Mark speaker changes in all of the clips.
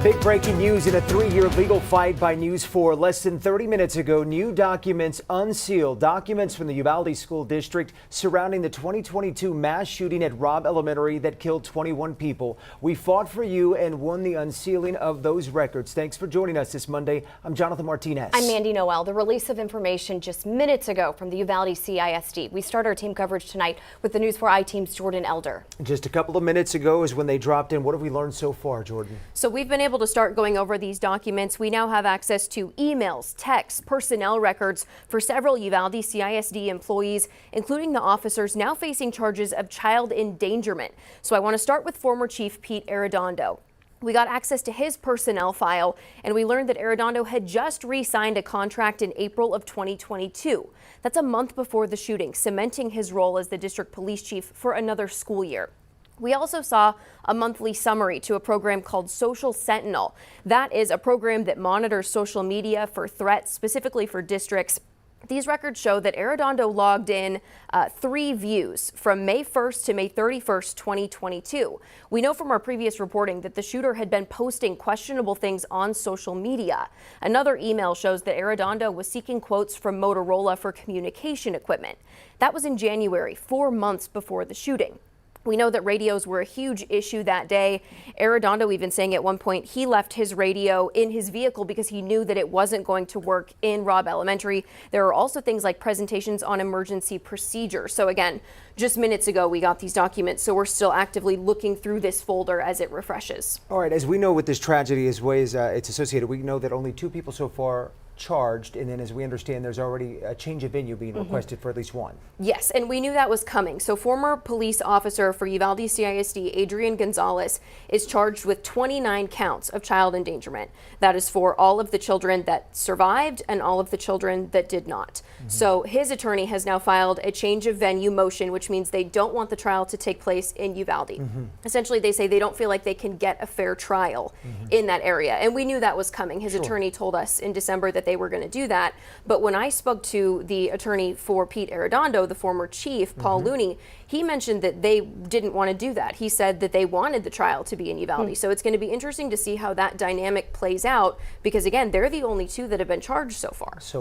Speaker 1: Big breaking news in a 3-year legal fight by News 4. Less than 30 minutes ago, new documents unsealed. Documents from the Uvalde School District surrounding the 2022 mass shooting at Robb Elementary that killed 21 people. We fought for you and won the unsealing of those records. Thanks for joining us this Monday. I'm Jonathan Martinez.
Speaker 2: I'm Mandy Noel. The release of information just minutes ago from the Uvalde CISD. We start our team coverage tonight with the News 4 I-Team's Jordan Elder.
Speaker 1: Just a couple of minutes ago is when they dropped in. What have we learned so far, Jordan?
Speaker 3: So we've been able to start going over these documents. We now have access to emails, texts, personnel records for several Uvalde CISD employees, including the officers now facing charges of child endangerment. So I want to start with former Chief Pete Arredondo. We got access to his personnel file, and we learned that Arredondo had just re-signed a contract in April of 2022. That's a month before the shooting, cementing his role as the district police chief for another school year. We also saw a monthly summary to a program called Social Sentinel. That is a program that monitors social media for threats, specifically for districts. These records show that Arredondo logged in 3 views from May 1st to May 31st, 2022. We know from our previous reporting that the shooter had been posting questionable things on social media. Another email shows that Arredondo was seeking quotes from Motorola for communication equipment. That was in January, 4 months before the shooting. We know that radios were a huge issue that day. Arredondo even saying at one point he left his radio in his vehicle because he knew that it wasn't going to work in Robb Elementary. There are also things like presentations on emergency procedures. So again, just minutes ago we got these documents, so we're still actively looking through this folder as it refreshes.
Speaker 1: All right, as we know with this tragedy, as ways it's associated, we know that only 2 people so far charged, and then as we understand there's already a change of venue being requested for at least 1.
Speaker 3: Yes, and we knew that was coming. So former police officer for Uvalde CISD, Adrian Gonzalez, is charged with 29 counts of child endangerment. That is for all of the children that survived and all of the children that did not. So his attorney has now filed a change of venue motion, which means they don't want the trial to take place in Uvalde. Essentially, they say they don't feel like they can get a fair trial in that area. And we knew that was coming. His attorney told us in December that they were going to do that. But when I spoke to the attorney for Pete Arredondo, the former chief, Paul Looney, he mentioned that they didn't want to do that. He said that they wanted the trial to be in Uvalde. So it's going to be interesting to see how that dynamic plays out, because again, they're the only 2 that have been charged so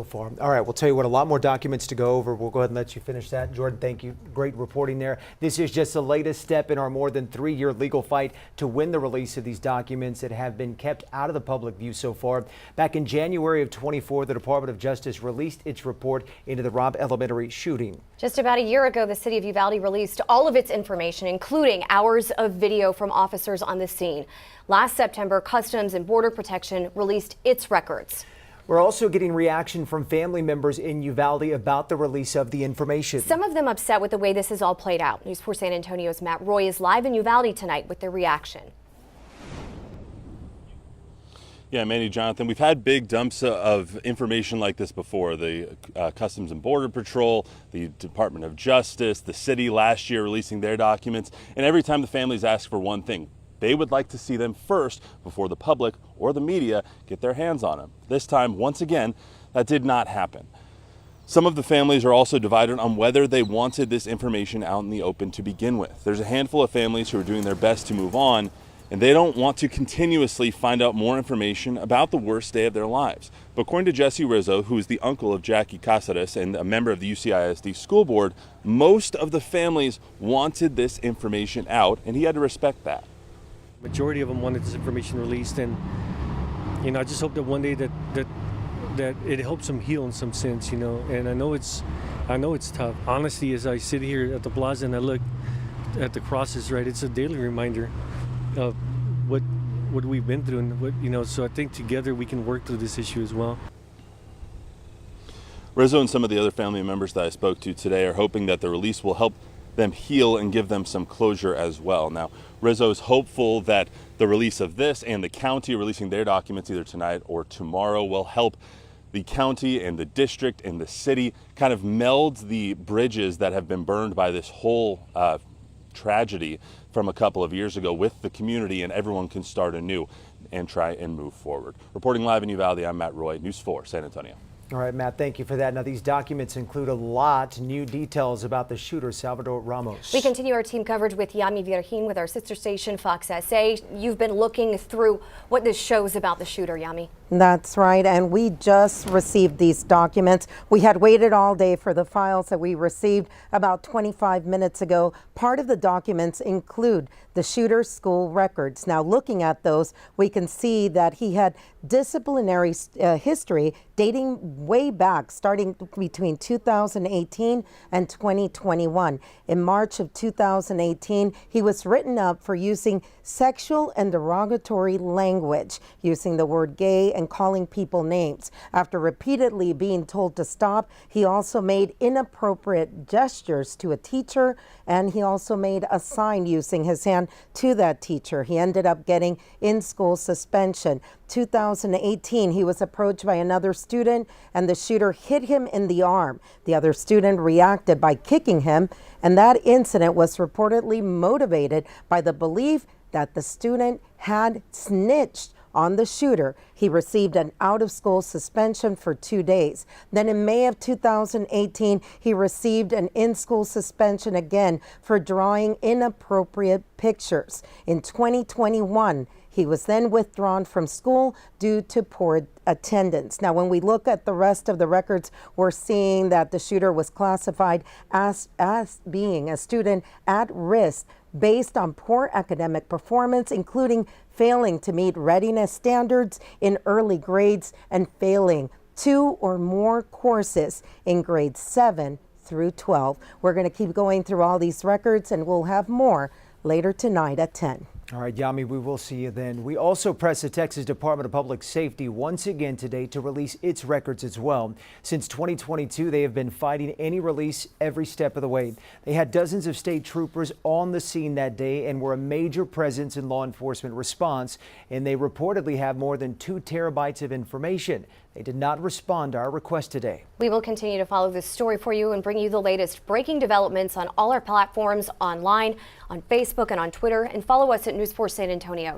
Speaker 3: far.
Speaker 1: All right, we'll tell you what, a lot more documents to go over. We'll go ahead and let you finish that. Jordan, thank you. Great reporting there. This is just the latest step in our more than 3-year legal fight to win the release of these documents that have been kept out of the public view so far. Back in January of 24, the Department of Justice released its report into the Robb Elementary shooting.
Speaker 2: Just about a year ago, the city of Uvalde released all of its information, including hours of video from officers on the scene. Last September, Customs and Border Protection released its records.
Speaker 1: We're also getting reaction from family members in Uvalde about the release of the information.
Speaker 2: Some of them upset with the way this has all played out. News 4 San Antonio's Matt Roy is live in Uvalde tonight with their reaction.
Speaker 4: Yeah, Mandy, Jonathan, we've had big dumps of information like this before. The Customs and Border Patrol, the Department of Justice, the city last year releasing their documents. And every time the families ask for one thing, they would like to see them first before the public or the media get their hands on them. This time, once again, that did not happen. Some of the families are also divided on whether they wanted this information out in the open to begin with. There's a handful of families who are doing their best to move on, and they don't want to continuously find out more information about the worst day of their lives. But according to Jesse Rizzo, who is the uncle of Jackie Casares and a member of the UCISD school board, most of the families wanted this information out, and he had to respect that.
Speaker 5: Majority of them wanted this information released, and I just hope that one day that it helps them heal in some sense, And I know it's tough. Honestly, as I sit here at the plaza and I look at the crosses, right, it's a daily reminder of what we've been through, and so I think together we can work through this issue as well.
Speaker 4: Rizzo and some of the other family members that I spoke to today are hoping that the release will help them heal and give them some closure as well. Now, Rizzo is hopeful that the release of this and the county releasing their documents either tonight or tomorrow will help the county and the district and the city kind of meld the bridges that have been burned by this whole tragedy from a couple of years ago with the community, and everyone can start anew and try and move forward. Reporting live in Uvalde, I'm Matt Roy, News 4 San Antonio.
Speaker 1: All right, Matt, thank you for that. Now, these documents include a lot new details about the shooter, Salvador Ramos.
Speaker 2: We continue our team coverage with Yami Virgin with our sister station, Fox SA. You've been looking through what this shows about the shooter, Yami.
Speaker 6: That's right, and we just received these documents. We had waited all day for the files that we received about 25 minutes ago. Part of the documents include the shooter's school records. Now, looking at those, we can see that he had disciplinary history dating way back, starting between 2018 and 2021. In March of 2018, he was written up for using sexual and derogatory language, using the word gay and calling people names. After repeatedly being told to stop, he also made inappropriate gestures to a teacher, and he also made a sign using his hand to that teacher. He ended up getting in-school suspension. 2018, he was approached by another student and the shooter hit him in the arm. The other student reacted by kicking him, and that incident was reportedly motivated by the belief that the student had snitched on the shooter. He received an out-of-school suspension for 2 days. Then in May of 2018, he received an in-school suspension again for drawing inappropriate pictures. In 2021, he was then withdrawn from school due to poor attendance. Now, when we look at the rest of the records, we're seeing that the shooter was classified as being a student at risk based on poor academic performance, including failing to meet readiness standards in early grades and failing 2 or more courses in grades 7 through 12. We're going to keep going through all these records, and we'll have more later tonight at 10.
Speaker 1: All right, Yami, we will see you then. We also pressed the Texas Department of Public Safety once again today to release its records as well. Since 2022, they have been fighting any release every step of the way. They had dozens of state troopers on the scene that day and were a major presence in law enforcement response, and they reportedly have more than 2 terabytes of information. They did not respond to our request today.
Speaker 2: We will continue to follow this story for you and bring you the latest breaking developments on all our platforms, online, on Facebook, and on Twitter. And follow us at News 4 San Antonio.